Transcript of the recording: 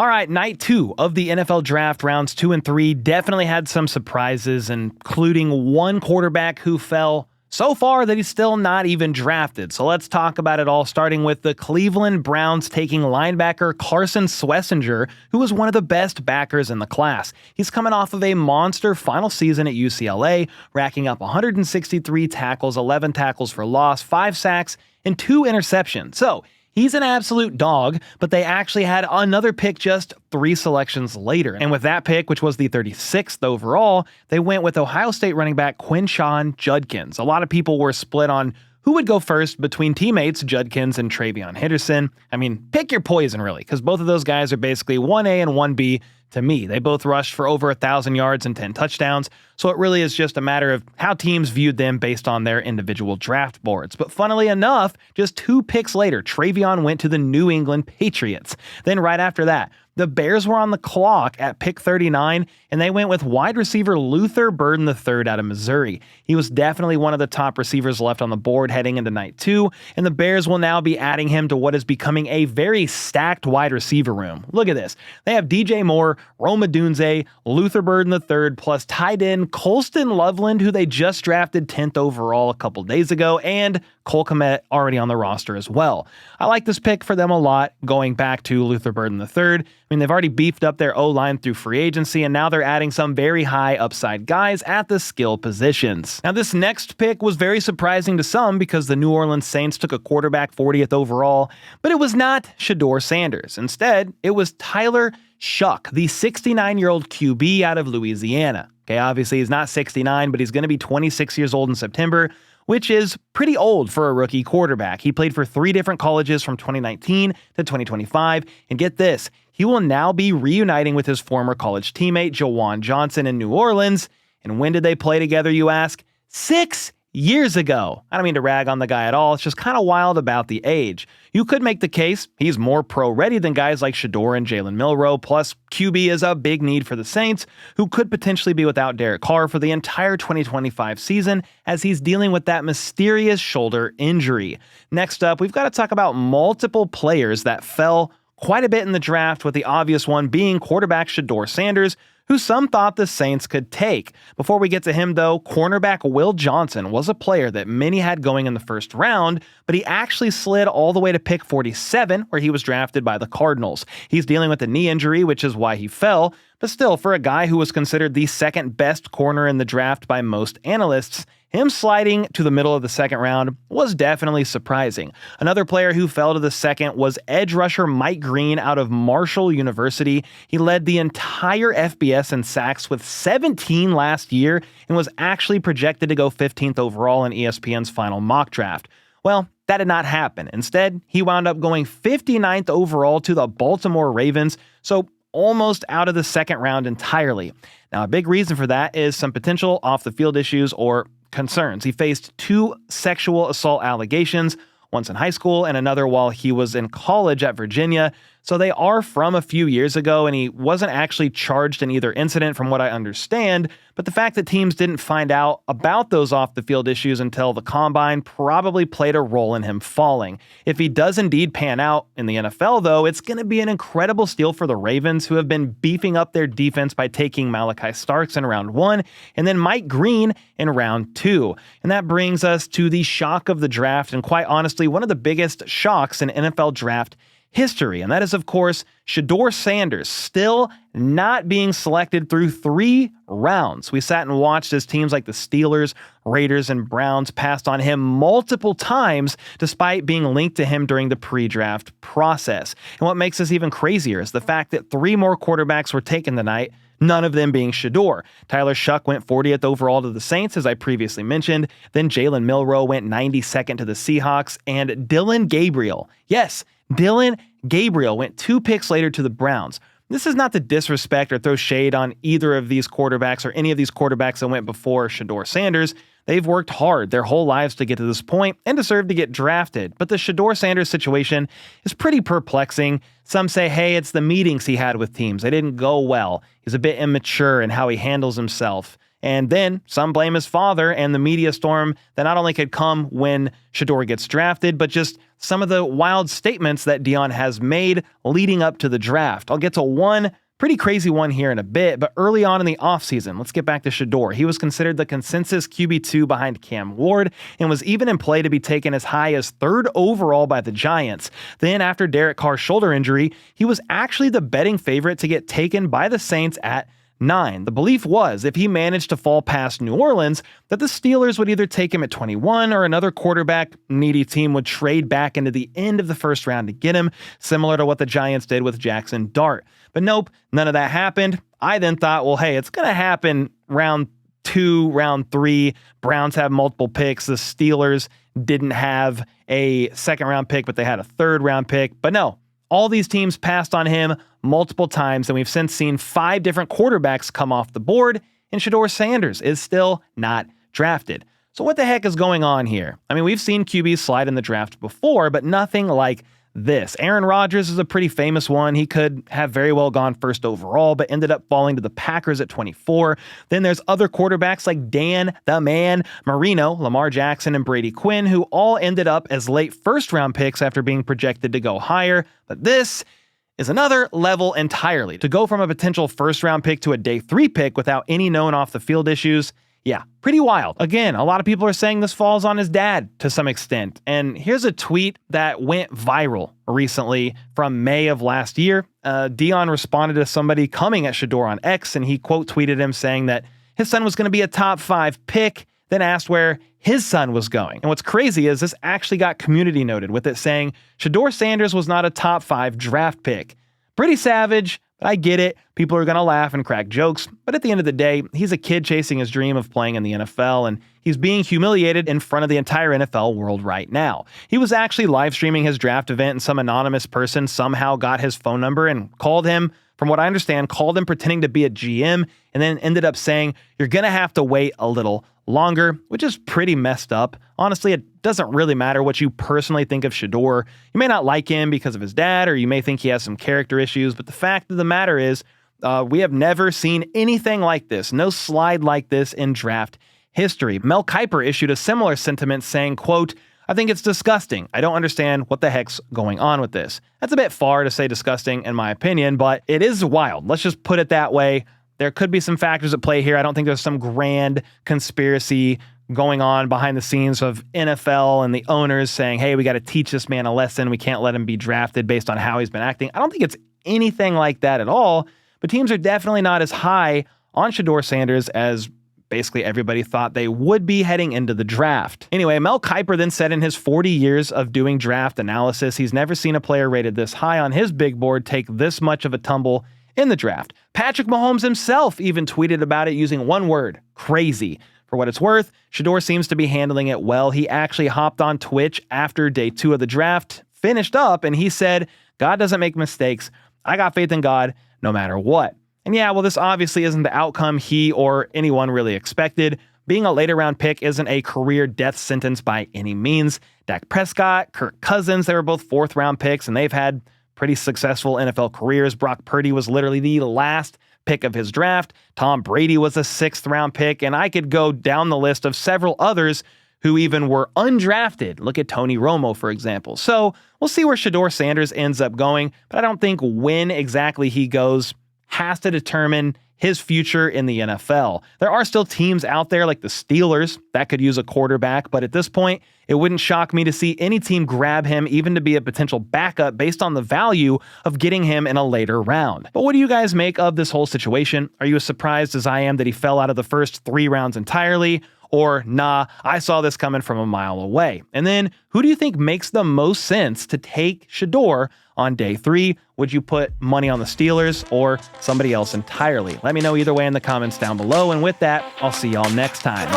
All right, night 2 of the NFL Draft, rounds 2 and 3, definitely had some surprises, including one quarterback who fell so far that he's still not even drafted. So let's talk about it all, starting with the Cleveland Browns taking linebacker Carson Schlesinger, who was one of the best backers in the class. He's coming off of a monster final season at UCLA, racking up 163 tackles, 11 tackles for loss, 5 sacks, and 2 interceptions. So he's an absolute dog, but they actually had another pick just 3 selections later. And with that pick, which was the 36th overall, they went with Ohio State running back Quinshon Judkins. A lot of people were split on who would go first between teammates Judkins and Travion Henderson. I mean, pick your poison, really, because both of those guys are basically 1A and 1B to me. They both rushed for over 1,000 yards and 10 touchdowns, so it really is just a matter of how teams viewed them based on their individual draft boards. But funnily enough, just 2 picks later, Travion went to the New England Patriots. Then right after that, the Bears were on the clock at pick 39, and they went with wide receiver Luther Burden III out of Missouri. He was definitely one of the top receivers left on the board heading into night 2, and the Bears will now be adding him to what is becoming a very stacked wide receiver room. Look at this. They have DJ Moore, Rome Odunze, Luther Burden III, plus tight end Colston Loveland, who they just drafted 10th overall a couple days ago, and Cole Kmet already on the roster as well. I like this pick for them a lot, going back to Luther Burden III. I mean, they've already beefed up their O-line through free agency, and now they're adding some very high upside guys at the skill positions. Now, this next pick was very surprising to some because the New Orleans Saints took a quarterback 40th overall, but it was not Shedeur Sanders. Instead, it was Tyler Shough, the 69-year-old QB out of Louisiana. Okay, obviously he's not 69, but he's going to be 26 years old in September, which is pretty old for a rookie quarterback. He played for 3 different colleges from 2019 to 2025, and get this, he will now be reuniting with his former college teammate Juwan Johnson in New Orleans. And when did they play together, you ask? 6 years ago. I don't mean to rag on the guy at all. It's just kind of wild about the age. You could make the case he's more pro-ready than guys like Shedeur and Jalen Milroe, plus QB is a big need for the Saints, who could potentially be without Derek Carr for the entire 2025 season as he's dealing with that mysterious shoulder injury. Next up, we've got to talk about multiple players that fell quite a bit in the draft, with the obvious one being quarterback Shedeur Sanders, who some thought the Saints could take. Before we get to him, though, cornerback Will Johnson was a player that many had going in the first round, but he actually slid all the way to pick 47, where he was drafted by the Cardinals. He's dealing with a knee injury, which is why he fell, but still, for a guy who was considered the second best corner in the draft by most analysts, him sliding to the middle of the second round was definitely surprising. Another player who fell to the second was edge rusher Mike Green out of Marshall University. He led the entire FBS in sacks with 17 last year and was actually projected to go 15th overall in ESPN's final mock draft. Well, that did not happen. Instead, he wound up going 59th overall to the Baltimore Ravens, so almost out of the second round entirely. Now, a big reason for that is some potential off-the-field issues or concerns. He faced 2 sexual assault allegations, once in high school and another while he was in college at Virginia. So they are from a few years ago, and he wasn't actually charged in either incident from what I understand, but the fact that teams didn't find out about those off-the-field issues until the combine probably played a role in him falling. If he does indeed pan out in the NFL, though, it's going to be an incredible steal for the Ravens, who have been beefing up their defense by taking Malachi Starks in round 1 and then Mike Green in round 2. And that brings us to the shock of the draft, and quite honestly, one of the biggest shocks in NFL draft history, and that is, of course, Shedeur Sanders still not being selected through 3 rounds. We sat and watched as teams like the Steelers, Raiders, and Browns passed on him multiple times despite being linked to him during the pre-draft process. And what makes this even crazier is the fact that 3 more quarterbacks were taken tonight, none of them being Shedeur. Tyler Shough went 40th overall to the Saints, as I previously mentioned. Then Jalen Milroe went 92nd to the Seahawks, and Dillon Gabriel, yes, Dillon Gabriel went 2 picks later to the Browns. This is not to disrespect or throw shade on either of these quarterbacks or any of these quarterbacks that went before Shedeur Sanders. They've worked hard their whole lives to get to this point and deserve to get drafted. But the Shedeur Sanders situation is pretty perplexing. Some say, hey, it's the meetings he had with teams. They didn't go well. He's a bit immature in how he handles himself. And then some blame his father and the media storm that not only could come when Shedeur gets drafted, but just some of the wild statements that Deion has made leading up to the draft. I'll get to one pretty crazy one here in a bit, but early on in the offseason, let's get back to Shedeur. He was considered the consensus QB2 behind Cam Ward and was even in play to be taken as high as 3rd overall by the Giants. Then after Derek Carr's shoulder injury, he was actually the betting favorite to get taken by the Saints at 9. The belief was if he managed to fall past New Orleans, that the Steelers would either take him at 21 or another quarterback needy team would trade back into the end of the first round to get him, similar to what the Giants did with Jackson Dart. But nope, none of that happened. I then thought, well, hey, it's going to happen round 2, round 3. Browns have multiple picks. The Steelers didn't have a second round pick, but they had a third round pick. But no, all these teams passed on him multiple times, and we've since seen 5 different quarterbacks come off the board, and Shedeur Sanders is still not drafted. So what the heck is going on here? I mean, we've seen QBs slide in the draft before, but nothing like this. Aaron Rodgers is a pretty famous one. He could have very well gone 1st overall, but ended up falling to the Packers at 24. Then there's other quarterbacks like Dan the Man Marino, Lamar Jackson, and Brady Quinn, who all ended up as late 1st-round picks after being projected to go higher. But this is another level entirely. To go from a potential 1st-round pick to a day 3 pick without any known off-the-field issues, yeah, pretty wild. Again, a lot of people are saying this falls on his dad to some extent. And here's a tweet that went viral recently from May of last year. Deion responded to somebody coming at Shedeur on X, and he quote tweeted him saying that his son was going to be a top 5 pick, then asked where his son was going. And what's crazy is this actually got community noted with it saying Shedeur Sanders was not a top 5 draft pick. Pretty savage. But I get it. People are going to laugh and crack jokes. But at the end of the day, he's a kid chasing his dream of playing in the NFL, and he's being humiliated in front of the entire NFL world right now. He was actually live streaming his draft event, and some anonymous person somehow got his phone number and called him, from what I understand, called him pretending to be a GM, and then ended up saying, "You're going to have to wait a little longer," which is pretty messed up. Honestly, it doesn't really matter what you personally think of Shedeur. You may not like him because of his dad, or you may think he has some character issues, but the fact of the matter is, we have never seen anything like this, no slide like this in draft history. Mel Kiper issued a similar sentiment saying, quote, "I think it's disgusting. I don't understand what the heck's going on with this." That's a bit far to say disgusting in my opinion, but it is wild. Let's just put it that way. There could be some factors at play here. I don't think there's some grand conspiracy going on behind the scenes of NFL and the owners saying, hey, we got to teach this man a lesson. We can't let him be drafted based on how he's been acting. I don't think it's anything like that at all, but teams are definitely not as high on Shedeur Sanders as basically everybody thought they would be heading into the draft. Anyway, Mel Kiper then said in his 40 years of doing draft analysis, he's never seen a player rated this high on his big board take this much of a tumble in the draft. Patrick Mahomes himself even tweeted about it using one word: crazy. For what it's worth, Shedeur seems to be handling it well. He actually hopped on Twitch after day 2 of the draft, finished up, and he said, "God doesn't make mistakes. I got faith in God no matter what." And yeah, well, this obviously isn't the outcome he or anyone really expected. Being a later round pick isn't a career death sentence by any means. Dak Prescott, Kirk Cousins, they were both 4th round picks, and they've had pretty successful NFL careers. Brock Purdy was literally the last pick of his draft. Tom Brady was a 6th round pick, and I could go down the list of several others who even were undrafted. Look at Tony Romo, for example. So we'll see where Shedeur Sanders ends up going, but I don't think when exactly he goes has to determine his future in the NFL. There are still teams out there like the Steelers that could use a quarterback, but at this point, it wouldn't shock me to see any team grab him even to be a potential backup based on the value of getting him in a later round. But what do you guys make of this whole situation? Are you as surprised as I am that he fell out of the first 3 rounds entirely? Or, nah, I saw this coming from a mile away? And then, who do you think makes the most sense to take Shedeur on day 3? Would you put money on the Steelers or somebody else entirely? Let me know either way in the comments down below. And with that, I'll see y'all next time.